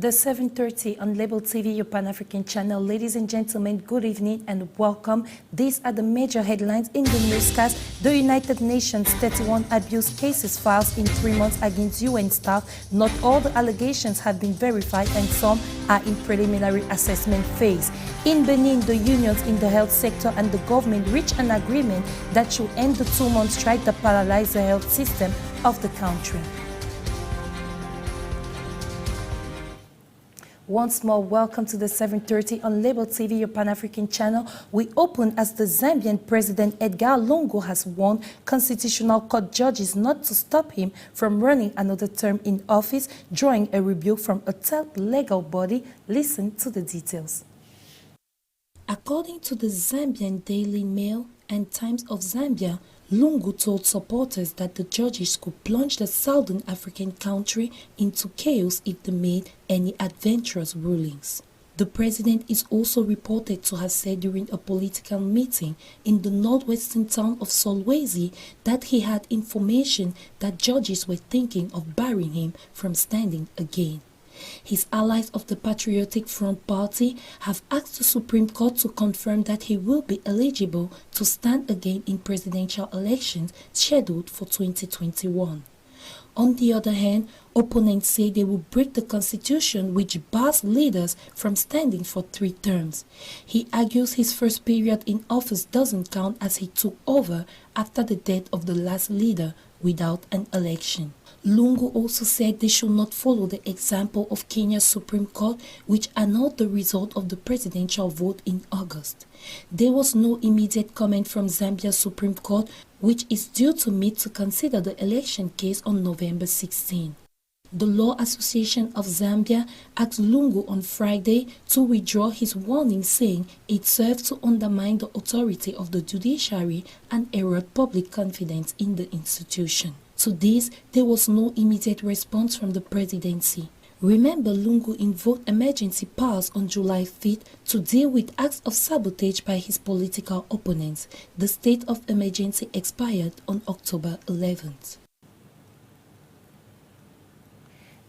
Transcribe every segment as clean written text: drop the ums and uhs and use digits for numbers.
The 7:30 on Label TV, your Pan-African channel. Ladies and gentlemen, good evening and welcome. These are the major headlines in the newscast. The United Nations 31 abuse cases filed in 3 months against UN staff. Not all the allegations have been verified and some are in preliminary assessment phase. In Benin, the unions in the health sector and the government reached an agreement that should end the 2-month strike that paralyzed the health system of the country. Once more, welcome to the 7:30 on Label TV, your Pan-African channel. We open as the Zambian President Edgar Lungu has warned Constitutional Court judges not to stop him from running another term in office, drawing a rebuke from a third legal body. Listen to the details. According to the Zambian Daily Mail and Times of Zambia, Lungu told supporters that the judges could plunge the Southern African country into chaos if they made any adventurous rulings. The president is also reported to have said during a political meeting in the northwestern town of Solwezi that he had information that judges were thinking of barring him from standing again. His allies of the Patriotic Front Party have asked the Supreme Court to confirm that he will be eligible to stand again in presidential elections scheduled for 2021. On the other hand, opponents say they will break the constitution which bars leaders from standing for 3 terms. He argues his first period in office doesn't count as he took over after the death of the last leader without an election. Lungu also said they should not follow the example of Kenya's Supreme Court, which annulled the result of the presidential vote in August. There was no immediate comment from Zambia's Supreme Court, which is due to meet to consider the election case on November 16. The Law Association of Zambia asked Lungu on Friday to withdraw his warning, saying it serves to undermine the authority of the judiciary and erode public confidence in the institution. To this, there was no immediate response from the presidency. Remember, Lungu invoked emergency powers on July 5th to deal with acts of sabotage by his political opponents. The state of emergency expired on October 11th.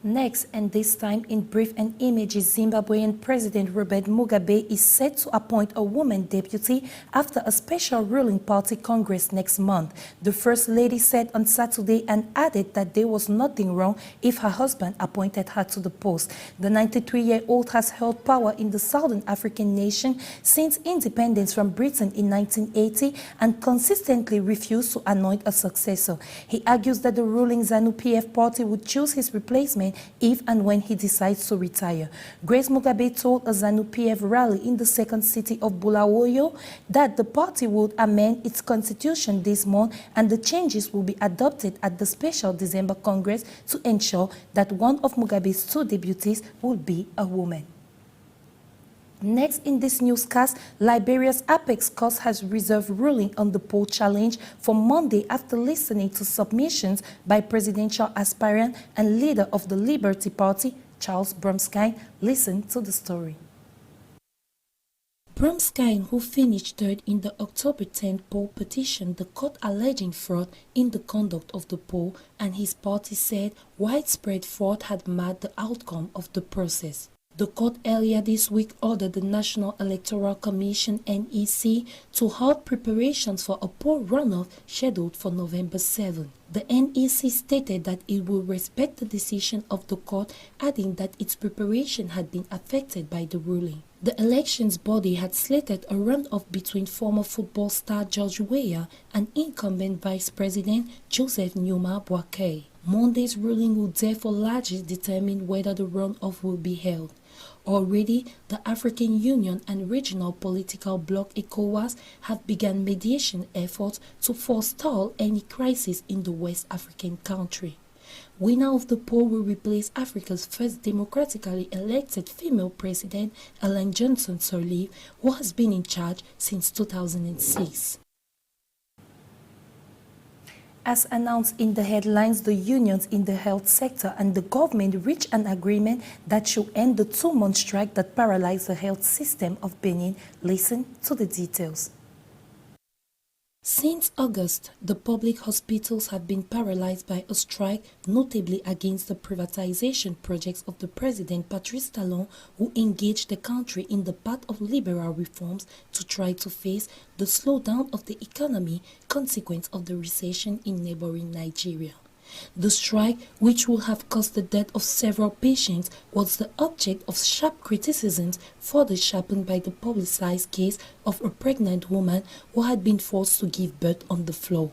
Next, and this time in brief and images, Zimbabwean President Robert Mugabe is set to appoint a woman deputy after a special ruling party congress next month. The First Lady said on Saturday and added that there was nothing wrong if her husband appointed her to the post. The 93-year-old has held power in the Southern African nation since independence from Britain in 1980 and consistently refused to anoint a successor. He argues that the ruling ZANU-PF party would choose his replacement if and when he decides to retire. Grace Mugabe told a ZANU-PF rally in the second city of Bulawayo that the party would amend its constitution this month and the changes will be adopted at the special December Congress to ensure that one of Mugabe's 2 deputies will be a woman. Next in this newscast, Liberia's Apex Court has reserved ruling on the poll challenge for Monday after listening to submissions by presidential aspirant and leader of the Liberty Party, Charles Bromskine. Listen to the story. Bromskine, who finished 3rd in the October 10 poll, petitioned the court alleging fraud in the conduct of the poll, and his party said widespread fraud had marred the outcome of the process. The court earlier this week ordered the National Electoral Commission (NEC) to halt preparations for a poll runoff scheduled for November 7. The NEC stated that it will respect the decision of the court, adding that its preparation had been affected by the ruling. The elections body had slated a runoff between former football star George Weah and incumbent Vice President Joseph Nyuma Boakai. Monday's ruling will therefore largely determine whether the runoff will be held. Already, the African Union and regional political bloc ECOWAS have begun mediation efforts to forestall any crisis in the West African country. Winner of the poll will replace Africa's first democratically elected female president, Ellen Johnson Sirleaf, who has been in charge since 2006. As announced in the headlines, the unions in the health sector and the government reached an agreement that should end the 2-month strike that paralyzed the health system of Benin. Listen to the details. Since August, the public hospitals have been paralyzed by a strike, notably against the privatization projects of the President Patrice Talon, who engaged the country in the path of liberal reforms to try to face the slowdown of the economy consequent of the recession in neighboring Nigeria. The strike, which would have caused the death of several patients, was the object of sharp criticisms, further sharpened by the publicized case of a pregnant woman who had been forced to give birth on the floor.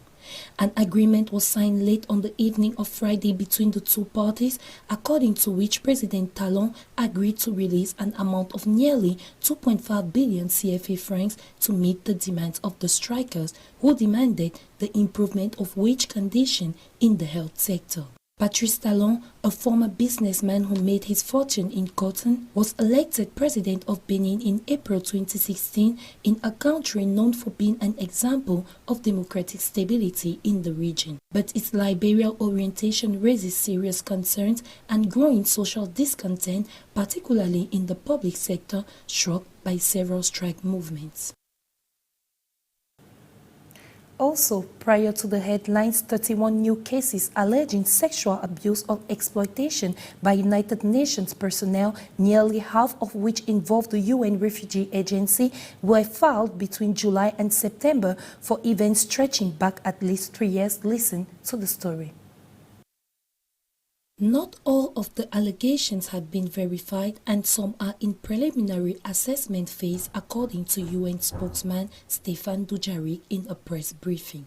An agreement was signed late on the evening of Friday between the two parties, according to which President Talon agreed to release an amount of nearly 2.5 billion CFA francs to meet the demands of the strikers, who demanded the improvement of wage conditions in the health sector. Patrice Talon, a former businessman who made his fortune in cotton, was elected president of Benin in April 2016 in a country known for being an example of democratic stability in the region. But its liberal orientation raises serious concerns and growing social discontent, particularly in the public sector, struck by several strike movements. Also, prior to the headlines, 31 new cases alleging sexual abuse or exploitation by United Nations personnel, nearly half of which involved the UN Refugee Agency, were filed between July and September for events stretching back at least 3 years. Listen to the story. Not all of the allegations have been verified and some are in preliminary assessment phase, according to UN spokesman Stéphane Dujarric in a press briefing.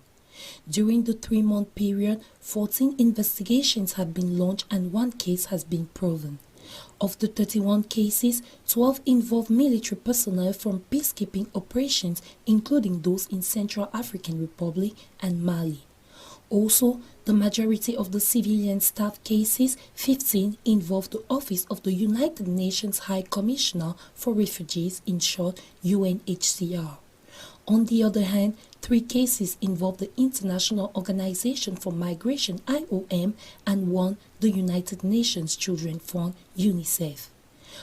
During the 3-month period, 14 investigations have been launched and 1 case has been proven. Of the 31 cases, 12 involve military personnel from peacekeeping operations, including those in Central African Republic and Mali. Also, the majority of the civilian staff cases, 15, involve the Office of the United Nations High Commissioner for Refugees, in short, UNHCR. On the other hand, 3 cases involve the International Organization for Migration, IOM, and 1, the United Nations Children Fund, UNICEF.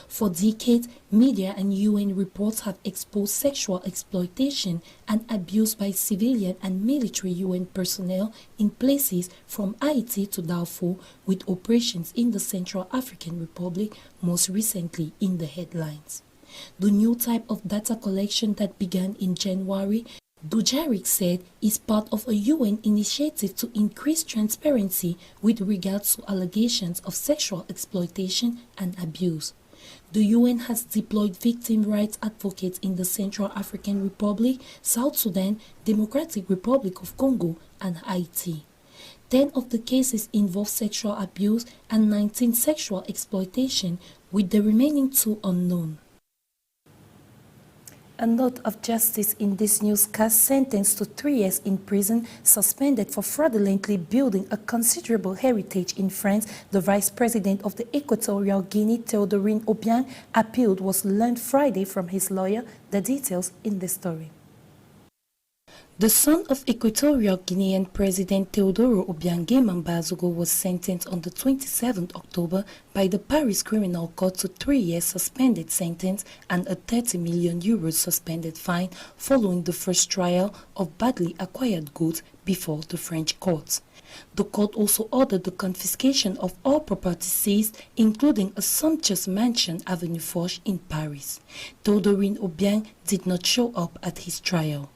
For decades, media and UN reports have exposed sexual exploitation and abuse by civilian and military UN personnel in places from Haiti to Darfur, with operations in the Central African Republic most recently in the headlines. The new type of data collection that began in January, Dujarric said, is part of a UN initiative to increase transparency with regards to allegations of sexual exploitation and abuse. The UN has deployed victim rights advocates in the Central African Republic, South Sudan, Democratic Republic of Congo, and Haiti. 10 of the cases involve sexual abuse and 19 sexual exploitation, with the remaining 2 unknown. A note of justice in this newscast: sentenced to 3 years in prison, suspended for fraudulently building a considerable heritage in France, the Vice President of the Equatorial Guinea, Théodorine Obiang, appealed was learned Friday from his lawyer. The details in the story. The son of Equatorial Guinean President Teodoro Obiang Mambazogo was sentenced on the 27th October by the Paris Criminal Court to 3 years suspended sentence and a 30 million euros suspended fine following the first trial of badly acquired goods before the French courts. The court also ordered the confiscation of all property seized, including a sumptuous mansion Avenue Foch in Paris. Théodorine Obiang did not show up at his trial.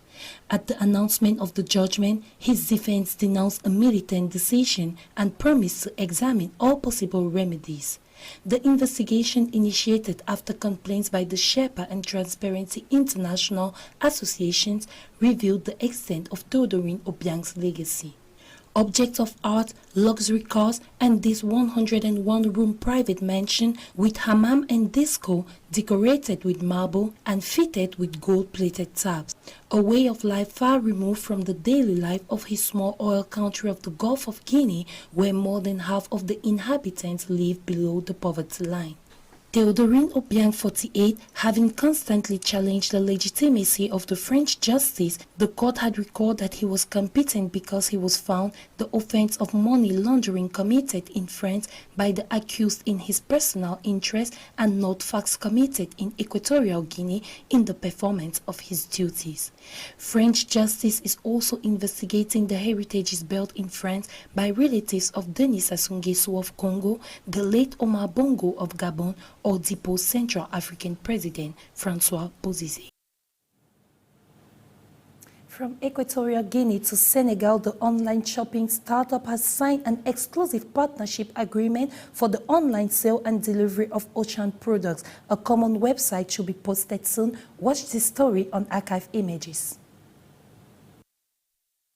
At the announcement of the judgment, his defense denounced a militant decision and promised to examine all possible remedies. The investigation, initiated after complaints by the Sherpa and Transparency International associations, revealed the extent of Théodorine Obiang's legacy. Objects of art, luxury cars, and this 101-room private mansion with hammam and disco decorated with marble and fitted with gold-plated taps. A way of life far removed from the daily life of his small oil country of the Gulf of Guinea, where more than half of the inhabitants live below the poverty line. Théodorine Obiang, 48, having constantly challenged the legitimacy of the French justice, the court had recalled that he was competent because he was found the offense of money laundering committed in France by the accused in his personal interest and not facts committed in Equatorial Guinea in the performance of his duties. French justice is also investigating the heritages built in France by relatives of Denis Sassou Nguesso of Congo, the late Omar Bongo of Gabon, or deposed Central African President François Bozizé. From Equatorial Guinea to Senegal, the online shopping startup has signed an exclusive partnership agreement for the online sale and delivery of Auchan products. A common website should be posted soon. Watch this story on Archive Images.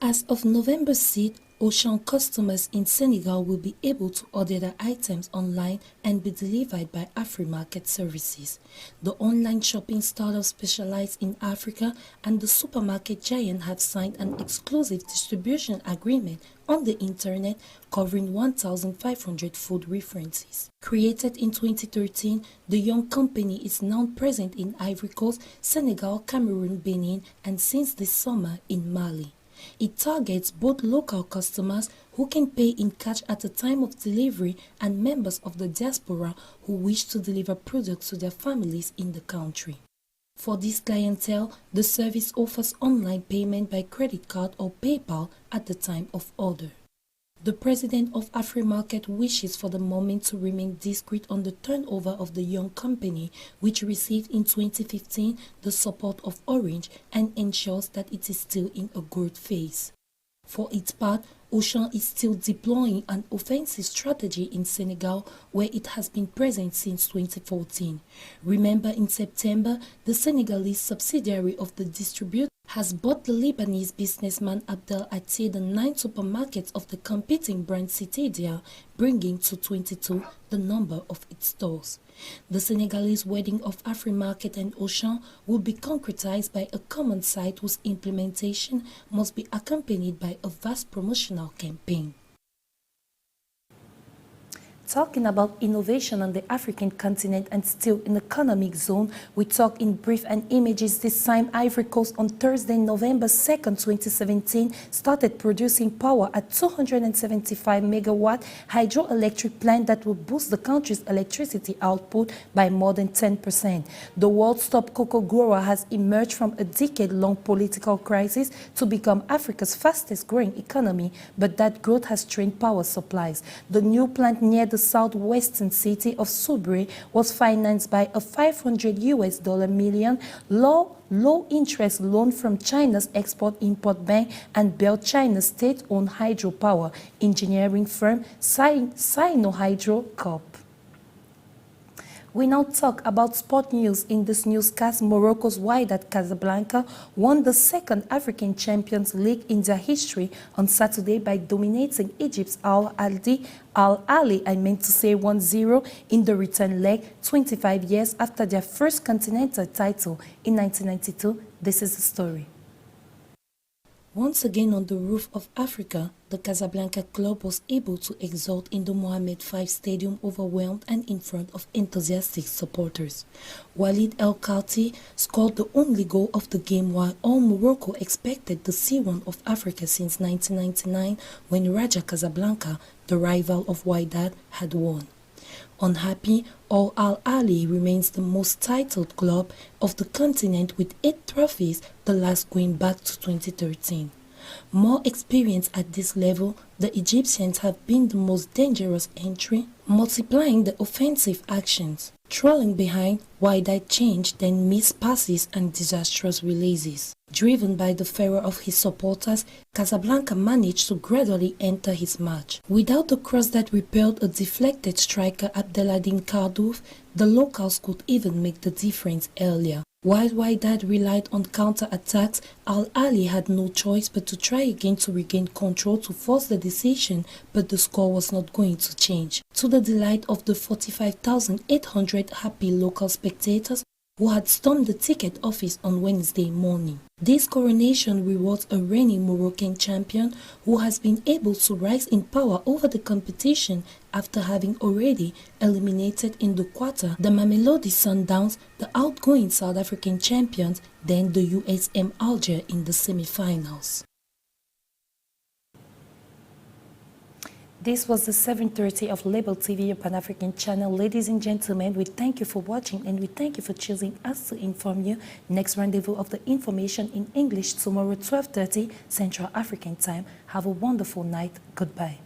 As of November 6th, Auchan customers in Senegal will be able to order their items online and be delivered by Afrimarket services. The online shopping startup specialized in Africa and the supermarket giant have signed an exclusive distribution agreement on the internet covering 1,500 food references. Created in 2013, the young company is now present in Ivory Coast, Senegal, Cameroon, Benin, and since this summer in Mali. It targets both local customers who can pay in cash at the time of delivery and members of the diaspora who wish to deliver products to their families in the country. For this clientele, the service offers online payment by credit card or PayPal at the time of order. The president of Afrimarket wishes for the moment to remain discreet on the turnover of the young company, which received in 2015 the support of Orange and ensures that it is still in a growth phase. For its part, Auchan is still deploying an offensive strategy in Senegal, where it has been present since 2014. Remember, in September, the Senegalese subsidiary of the distributor has bought the Lebanese businessman Abdel Attie the 9 supermarkets of the competing brand Citadia, bringing to 22 the number of its stores. The Senegalese wedding of Afrimarket and Auchan will be concretized by a common site whose implementation must be accompanied by a vast promotional campaign. Talking about innovation on the African continent and still in the economic zone, we talk in brief and images. This time, Ivory Coast on Thursday, November 2nd, 2017, started producing power at 275 megawatt hydroelectric plant that will boost the country's electricity output by more than 10%. The world's top cocoa grower has emerged from a decade-long political crisis to become Africa's fastest growing economy, but that growth has strained power supplies. The new plant near the southwestern city of Sudbury was financed by a $500 million low-interest loan from China's Export-Import Bank and built China's state-owned hydropower engineering firm Sino-Hydro Corp. We now talk about sport news. In this newscast, Morocco's Wydad Casablanca won the second African Champions League in their history on Saturday by dominating Egypt's Al Ahly 1-0 in the return leg 25 years after their first continental title in 1992. This is the story. Once again on the roof of Africa, the Casablanca club was able to exult in the Mohammed V Stadium, overwhelmed and in front of enthusiastic supporters. Walid El Khalti scored the only goal of the game, while all Morocco expected the C1 of Africa since 1999, when Raja Casablanca, the rival of Wydad, had won. Unhappy, Al Ahly remains the most titled club of the continent with 8 trophies, the last going back to 2013. More experienced at this level, the Egyptians have been the most dangerous entry, multiplying the offensive actions. Trailing behind, Wydad changed, then missed passes and disastrous releases. Driven by the fervor of his supporters, Casablanca managed to gradually enter his match. Without the cross that repelled a deflected striker Abdeladine Cardouf, the locals could even make the difference earlier. While Wydad relied on counter-attacks, Al Ahly had no choice but to try again to regain control to force the decision, but the score was not going to change. To the delight of the 45,800 happy local spectators, who had stormed the ticket office on Wednesday morning. This coronation rewards a reigning Moroccan champion who has been able to rise in power over the competition after having already eliminated in the quarter the Mamelodi Sundowns, the outgoing South African champions, then the USM Alger in the semi-finals. This was the 7:30 of Label TV, your Pan-African channel. Ladies and gentlemen, we thank you for watching and we thank you for choosing us to inform you. Next rendezvous of the information in English tomorrow, 12:30 Central African Time. Have a wonderful night. Goodbye.